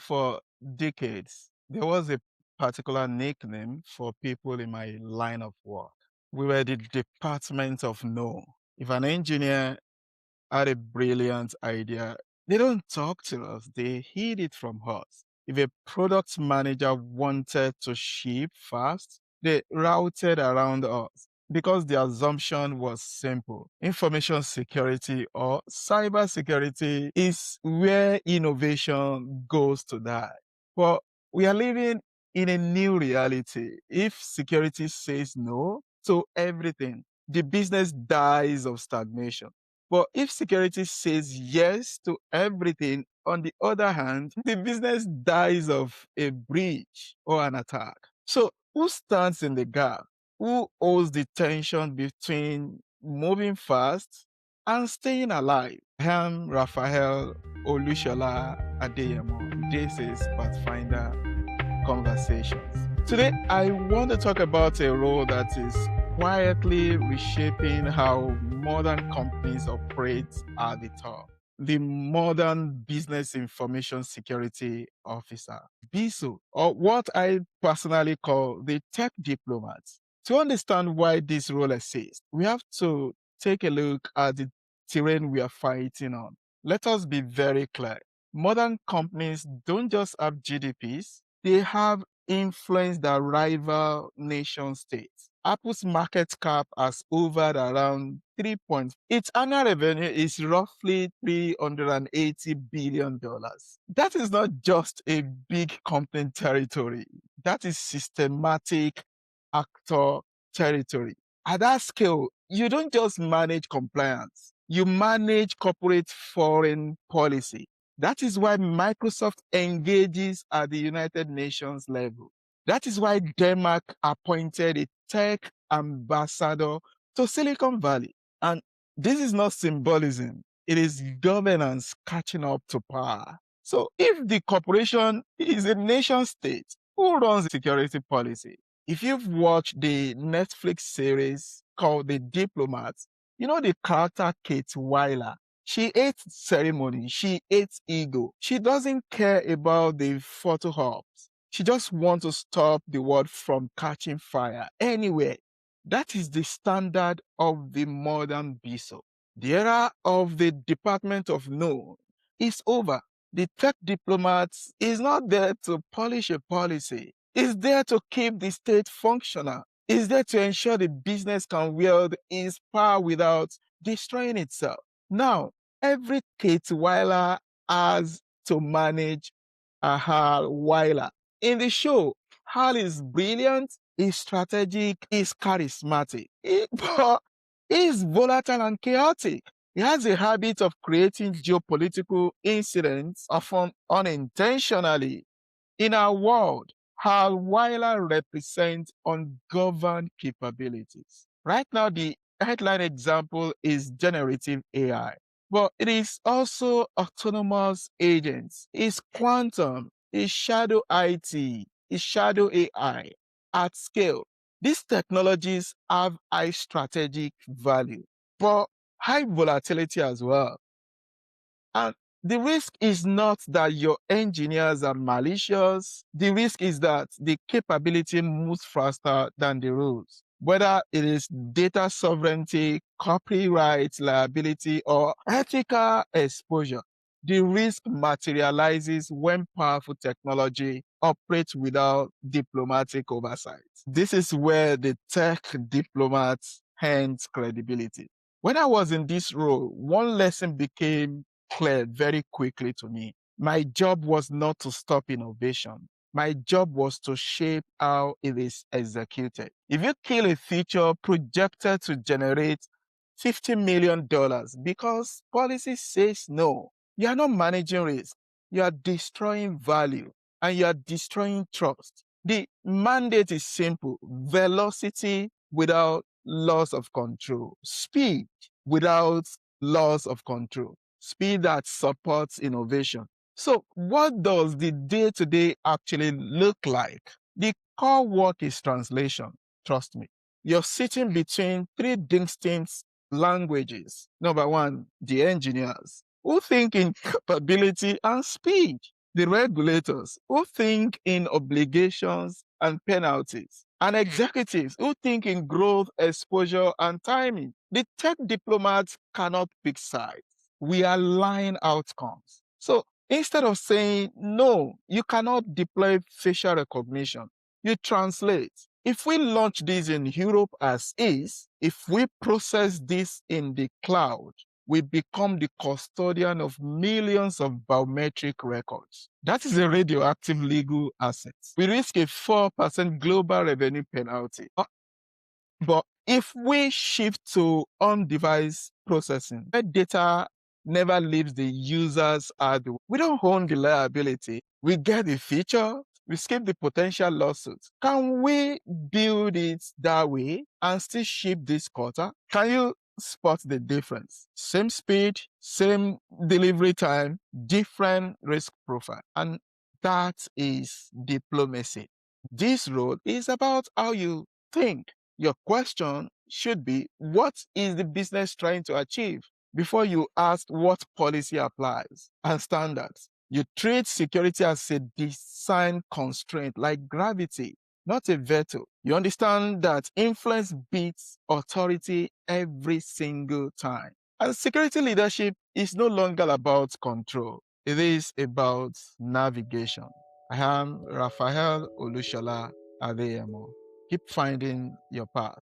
For decades, there was a particular nickname for people in my line of work. We were the department of no. If an engineer had a brilliant idea, they don't talk to us, they hear it from us. If a product manager wanted to ship fast, they routed around us because the assumption was simple. Information security or cyber security is where innovation goes to die. But we are living in a new reality. If security says no to everything, the business dies of stagnation. But if security says yes to everything, on the other hand, the business dies of a breach or an attack. So, who stands in the gap? Who holds the tension between moving fast and staying alive? I'm Raphael Olushola Adeyemo. This is Pathfinder Conversations. Today, I want to talk about a role that is quietly reshaping how modern companies operate at the top. The modern business information security officer, BISO, or what I personally call the tech diplomat. To understand why this role exists, we have to take a look at the terrain we are fighting on. Let us be very clear. Modern companies don't just have GDPs, they have influence that rival nation states. Apple's market cap has hovered around 3 point. Its annual revenue is roughly $380 billion. That is not just a big company territory. That is systematic actor territory. At that scale, you don't just manage compliance. You manage corporate foreign policy. That is why Microsoft engages at the United Nations level. That is why Denmark appointed a tech ambassador to Silicon Valley. And this is not symbolism, it is governance catching up to power. So if the corporation is a nation state, who runs the security policy? If you've watched the Netflix series called The Diplomat, you know the character Kate Wyler. She hates ceremony. She hates ego. She doesn't care about the photo ops. She just wants to stop the world from catching fire anywhere. That is the standard of the modern BISO. The era of the Department of No is over. The tech diplomat is not there to polish a policy. It's there to keep the state functional. It's there to ensure the business can wield its power without destroying itself. Now, every Kate Wyler has to manage a Hal Wyler. In the show, Hal is brilliant, he's strategic, he's charismatic, but he's volatile and chaotic. He has a habit of creating geopolitical incidents, often unintentionally. In our world, Hal Wyler represents ungoverned capabilities. Right now, the headline example is generative AI. But it is also autonomous agents, it's quantum, it's shadow IT, it's shadow AI at scale. These technologies have high strategic value, but high volatility as well. And the risk is not that your engineers are malicious. The risk is that the capability moves faster than the rules. Whether it is data sovereignty, copyright liability, or ethical exposure, the risk materializes when powerful technology operates without diplomatic oversight. This is where the tech diplomat hands credibility. When I was in this role, one lesson became clear very quickly to me. My job was not to stop innovation. My job was to shape how it is executed. If you kill a feature projected to generate $50 million because policy says no, you are not managing risk. You are destroying value and you are destroying trust. The mandate is simple: velocity without loss of control, speed without loss of control, speed that supports innovation. So, what does the day to day actually look like? The core work is translation. Trust me. You're sitting between three distinct languages. Number one, the engineers who think in capability and speed. the regulators who think in obligations and penalties, and executives who think in growth, exposure, and timing. The tech diplomats cannot pick sides. We align outcomes. So instead of saying, no, you cannot deploy facial recognition, you translate. If we launch this in Europe as is, if we process this in the cloud, we become the custodian of millions of biometric records. That is a radioactive legal asset. We risk a 4% global revenue penalty. But if we shift to on-device processing, where data never leaves the user's hardware, we don't own the liability. We get the feature, we skip the potential lawsuits. Can we build it that way and still ship this quarter? Can you spot the difference? Same speed, same delivery time, different risk profile. And that is diplomacy. This role is about how you think. Your question should be, what is the business trying to achieve? Before you ask what policy applies and standards. You treat security as a design constraint like gravity, not a veto. You understand that influence beats authority every single time. And security leadership is no longer about control. It is about navigation. I am Raphael Olushola Adeyemo. Keep finding your path.